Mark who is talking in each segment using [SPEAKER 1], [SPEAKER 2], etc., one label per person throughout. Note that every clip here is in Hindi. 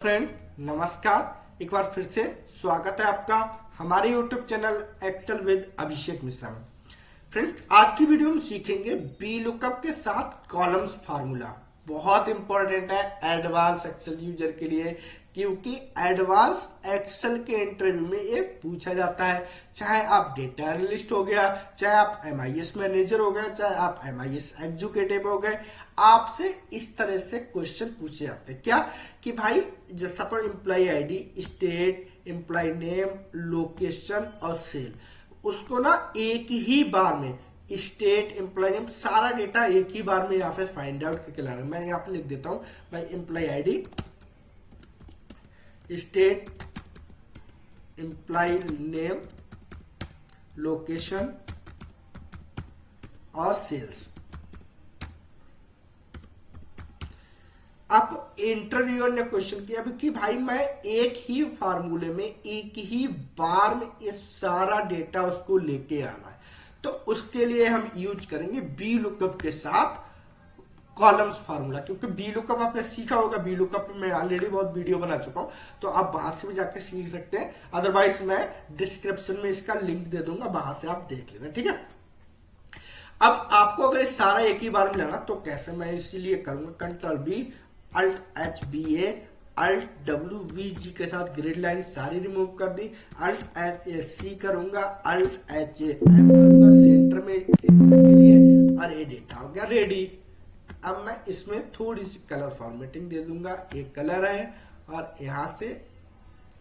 [SPEAKER 1] फ्रेंड नमस्कार। एक बार फिर से स्वागत है आपका हमारे YouTube channel Excel with Abhishek Mishra में। फ्रेंड्स आज की वीडियो में सीखेंगे बी लुकअप के साथ कॉलम्स फार्मूला। बहुत इंपॉर्टेंट है एडवांस एक्सेल यूजर के लिए, क्योंकि एडवांस एक्सेल के इंटरव्यू में ये पूछा जाता है। चाहे आप डेटा एनालिस्ट हो गया, चाहे आप एमआईएस मैनेजर हो गए, चाहे आप एमआईएस एग्जीक्यूटिव हो गए, आपसे इस तरह से क्वेश्चन पूछे जाते हैं। क्या कि भाई जैसा पर employ ID, state, employ name, location और सेल, उसको ना एक ही बार में स्टेट, एम्प्लॉय नेम, सारा डेटा एक ही बार में यहाँ पे फाइंड आउट करके लाना है। मैं यहाँ पे लिख देता हूं भाई employ ID, state, employ name, location और सेल्स। अब इंटरव्यूअर ने क्वेश्चन किया कि भाई मैं एक ही फार्मूले में एक ही बार में ये सारा डेटा उसको लेके आना है, तो उसके लिए हम यूज करेंगे बी लुकअप के साथ कॉलम्स फार्मूला। क्योंकि बी लुकअप आपने सीखा होगा, बी लुकअप में ऑलरेडी बहुत वीडियो बना चुका हूं, तो आप वहां से भी जाके सीख सकते हैं। अदरवाइज मैं डिस्क्रिप्शन में इसका लिंक दे दूंगा, वहां से आप देख लेना, ठीक है। अब आपको अगर सारा एक ही बार में लाना तो कैसे, मैं इसीलिए करूंगा control B, alt H B A, alt W V G के साथ ग्रिड लाइन सारी रिमूव कर दी, अल्ट एच ए सी करूंगा, अल्ट एच ए करूंगा सेंटर में के लिए, और ये डेटा हो गया रेडी। अब मैं इसमें थोड़ी सी कलर फॉर्मेटिंग दे दूंगा। एक कलर है और यहां से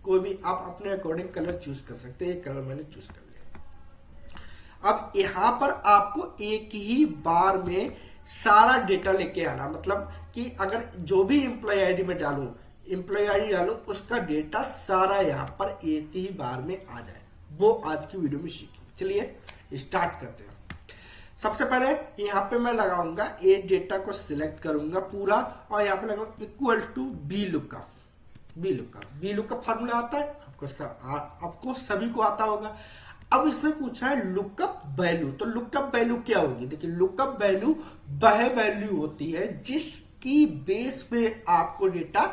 [SPEAKER 1] कोई भी आप अपने अकॉर्डिंग कलर चूज कर सकते हैं। एक कलर मैंने चूज कर लिया। अब यहां पर आपको एक ही बार में सारा डेटा लेके आना, मतलब कि अगर जो भी एम्प्लॉय आईडी में डालूं, एम्प्लॉय आईडी डालूं, उसका डेटा सारा यहां पर एक ही बार में आ जाए, वो आज की वीडियो में सीखेंगे। चलिए स्टार्ट करते हैं। सबसे पहले यहां पे मैं लगाऊंगा ए डेटा को सिलेक्ट करूंगा पूरा, और यहां पे लगाऊंगा equal to V lookup. V lookup formula आता है आपको सभी को आता होगा। अब इसमें पूछा है लुकअप वैल्यू, तो लुकअप वैल्यू क्या होगी? देखिए लुकअप वैल्यू वह वैल्यू होती है जिसकी बेस पे आपको डेटा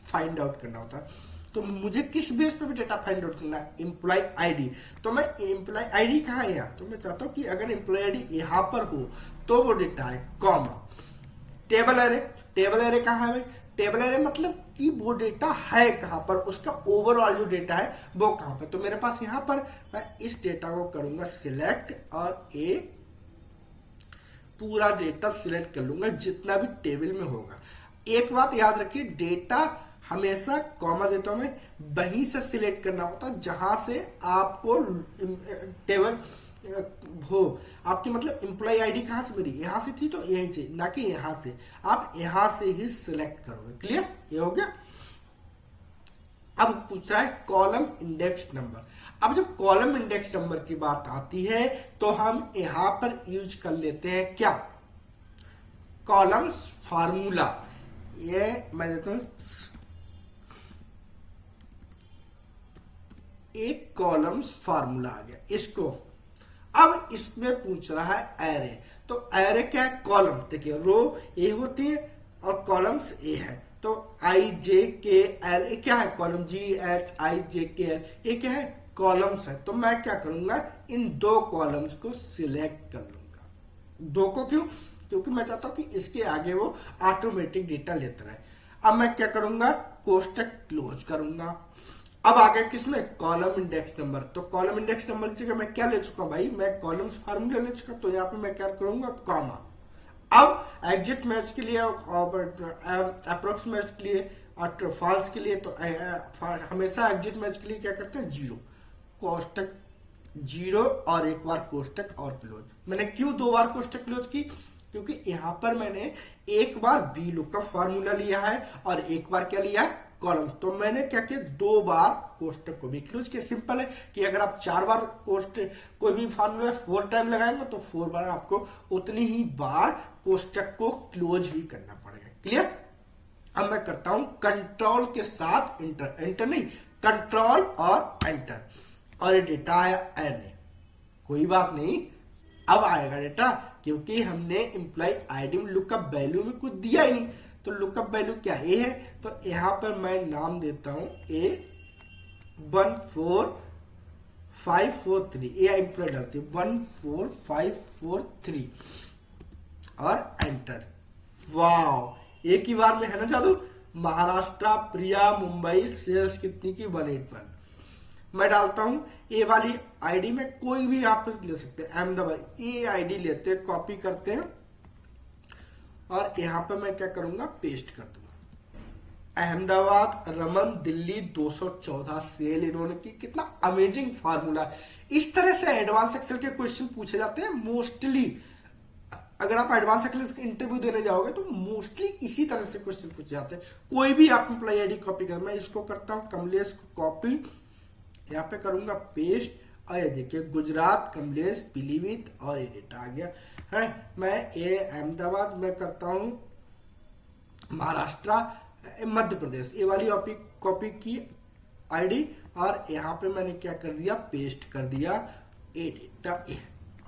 [SPEAKER 1] फाइंड आउट करना होता है। तो मुझे किस बेस पे भी डेटा फाइंड आउट करना है? Employ ID. तो मैं एम्प्लॉय आईडी कहाँ है यहाँ, तो मैं चाहता हूं कि अगर एम्प्लॉय आईडी यहां पर हो तो वो डेटा है, कॉमा टेबल एरे कहाँ है? टेबल एरे मतलब कि वो डेटा है कहां पर, उसका ओवरऑल जो डेटा है वो कहां पर। तो मेरे पास यहां पर मैं इस डेटा को करूंगा सिलेक्ट, और ए पूरा डेटा सिलेक्ट कर लूंगा जितना भी टेबल में होगा। एक बात याद रखिए, डेटा हमेशा कॉमा देता हूं मैं, वहीं से सिलेक्ट करना होता है जहां से आपको टेबल हो। आपकी मतलब एम्प्लॉय आईडी कहां से, मेरी यहां से थी तो यहीं से, ना कि यहां से। आप यहां से ही सिलेक्ट करोगे। क्लियर? ये हो गया। अब पूछ रहा है कॉलम इंडेक्स नंबर। अब जब कॉलम इंडेक्स नंबर की बात आती है तो हम यहां पर यूज कर लेते हैं क्या? Columns formula. ये मैं देता हूं, एक कॉलम्स फार्मूला आ गया इसको। अब इसमें पूछ रहा है एरे। तो एरे क्या है? कॉलम। देखिए रो ए होती है और कॉलम्स ए है, तो आई जे के एल, ये क्या है? कॉलम जी एच आई जे के एल, ये क्या है? कॉलम्स है। तो मैं क्या करूंगा, इन दो कॉलम्स को सिलेक्ट कर लूंगा। दो को क्यों? क्योंकि मैं चाहता हूं कि इसके आगे वो ऑटोमेटिक डेटा लेता रहे। अब मैं क्या करूंगा, कोष्टक क्लोज करूंगा। अब आ गया किसमें? Column index number. तो कॉलम इंडेक्स नंबर की जगह मैं क्या ले चुका भाई, मैं कॉलम्स फार्मूला ले चुका, तो यहाँ पे मैं क्या करूंगा, कॉमा। अब एग्जिट मैच के लिए, अप्रोक्स मैच के लिए और फॉल्स के लिए, तो हमेशा एग्जिट मैच के लिए क्या करते हैं, जीरो, कोष्टक जीरो, और एक बार कोष्टक और क्लोज। मैंने क्यों दो बार कोष्टक क्लोज की? क्योंकि यहां पर मैंने एक बार बी लुकअप फार्मूला लिया है और एक बार क्या लिया है, कॉलम्स। तो मैंने क्या किया, दो बार कोष्टक को भी क्लोज किया। सिंपल है कि अगर आप चार बार कोष्टक कोई भी फार्मूला 4 टाइम लगाएंगे तो 4 बार आपको उतनी ही बार कोष्टक को क्लोज भी करना पड़ेगा। क्लियर? अब मैं करता हूं कंट्रोल के साथ इंटर, एंटर नहीं, कंट्रोल और एंटर, और ये डेटा आया एन। कोई बात नहीं, अब आएगा डेटा, क्योंकि हमने एम्प्लॉय आईडी में लुकअप वैल्यू में कुछ दिया ही नहीं। तो लुकअप वैल्यू क्या ए है, तो यहां पर मैं नाम देता हूं A14543, ए इंप्लॉय डालते 14543 और एंटर। वाह, एक ही बार में है ना जादू। महाराष्ट्र, प्रिया, मुंबई, सेल्स कितनी की 181। मैं डालता हूं ए वाली आईडी में, कोई भी आप ले सकते हैं, अहमदाबाद ए आईडी लेते हैं, कॉपी करते हैं और यहां पे मैं क्या करूंगा, पेस्ट कर दूंगा। अहमदाबाद, रमन, दिल्ली 214 सेल इन्होंने की। कितना अमेजिंग फार्मूला है। इस तरह से एडवांस एक्सेल के क्वेश्चन पूछे जाते हैं मोस्टली। अगर आप एडवांस एक्सेल का इंटरव्यू देने जाओगे तो मोस्टली इसी तरह से क्वेश्चन पूछे जाते हैं। कोई भी आप एम्प्लॉय आईडी कॉपी कर, मैं इसको करता हूं कमलेश को कॉपी, यहाँ पे करूंगा पेस्ट, और ये देखिए गुजरात कमलेश पीलीभीत और ये डेटा आ गया है। मैं ये अहमदाबाद में करता हूं महाराष्ट्र, मध्य प्रदेश, ये वाली कॉपी की आईडी, और यहाँ पे मैंने क्या कर दिया, पेस्ट कर दिया ये डेटा।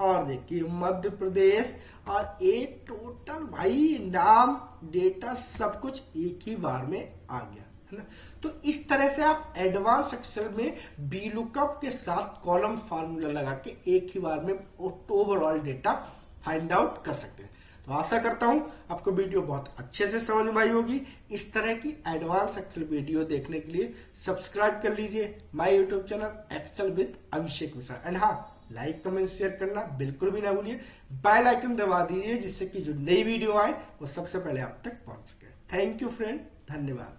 [SPEAKER 1] और देखिए मध्य प्रदेश, और ये टोटल भाई नाम डेटा सब कुछ एक ही बार में आ गया है ना। तो इस तरह से आप एडवांस एक्सेल में बी लुकअप के साथ कॉलम फार्मूला लगा के एक ही बार में ओवरऑल डेटा फाइंड आउट कर सकते हैं। तो आशा करता हूं आपको वीडियो बहुत अच्छे से समझ में आई होगी। इस तरह की एडवांस एक्सेल वीडियो देखने के लिए सब्सक्राइब कर लीजिए my YouTube channel Excel with Abhishek Mishra. And हाँ, लाइक कमेंट शेयर करना बिल्कुल भी ना भूलिए। बेल आइकन दबा दीजिए जिससे कि जो नई वीडियो आए वो सबसे पहले आप तक पहुंच सके। थैंक यू फ्रेंड, धन्यवाद।